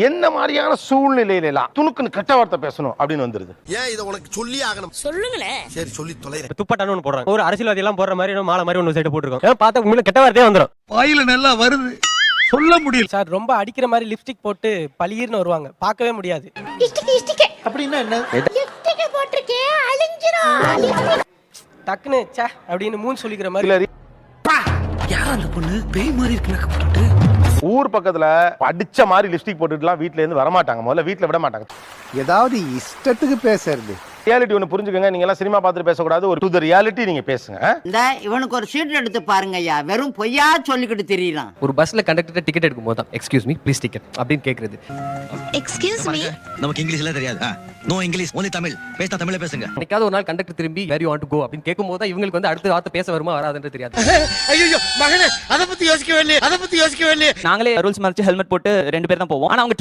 என்ன மாதிரியான சூழ்நிலையில எல்லாம் துணுக்குன்னு கெட்ட வார்த்தை பேசணும் அப்படின்னு வந்துருது. ஏன் இத உனக்கு சொல்லி ஆகணும்? சொல்லுங்களேன். சரி சொல்லி தொலைறேன். துப்பட்டான்னு ஒன்று போடுறாங்க. ஒரு அரசியல்வாதி எல்லாம் போடுற மாதிரி மாலை மாதிரி ஒன்று சைடு போட்டுருக்கோம். பார்த்தா உண்மையில கெட்ட வார்த்தையே வந்துடும். வாயில நல்லா வருது, சொல்ல முடியல சார். ரொம்ப அடிக்கிற மாதிரி லிப்ஸ்டிக் போட்டு பளிர்னு வருவாங்க, பார்க்கவே முடியாது. அப்படின்னா என்ன? டக்குன்னு சே அப்படின்னு மூணு சொல்லிக்கிற மாதிரி. சிலர் யார் அந்த பொண்ணு பேய் மாதிரி இருக்கு. ஊர் பக்கத்துல அடிச்ச மாதிரி லிப்ஸ்டிக் போட்டுட்டுலாம் வீட்ல இருந்து வரமாட்டாங்க. முதல்ல வீட்ல விட மாட்டாங்க. ஏதாவது இஷ்டத்துக்கு பேசுறது. ரியாலிட்டி ஒன்று புரிஞ்சுக்கங்க. நீங்க எல்லாம் சினிமா பார்த்துட்டு பேசக்கூடாது. ஒரு டு தி ரியாலிட்டி நீங்க பேசுங்க. இந்த இவனுக்கு ஒரு சீட் எடுத்து பாருங்க ஐயா, வெறும் பொய்யா சொல்லிக்கிட்டு தெரியலாம். ஒரு பஸ்ல கண்டக்டர் டிக்கெட் எடுக்கும் போது தான் எக்ஸ்கியூஸ் மீ ப்ளீஸ் டிக்கெட் அப்படின்னு கேக்குறது. எக்ஸ்கியூஸ் மீ, நமக்கு இங்கிலீஷ்ல தெரியாது. No English, only Tamil. பேச தமிழ்ல பேசுங்க. என்னைக்காவது ஒரு நாள் கண்டக்டர் திரும்பி where you want to go அப்படின்னு கேட்கும்போது தான் இவங்களுக்கு வந்து அடுத்த வார்த்தை பேச வருமா வராதுன்றது தெரியாது. ஐயோ மகனே, அத பத்தி யோசிக்கவே இல்லையே. நாங்களே ரூல்ஸ் மறைச்சு ஹெல்மெட் போட்டு 2 பேர் தான் போவோம். ஆனா அவங்க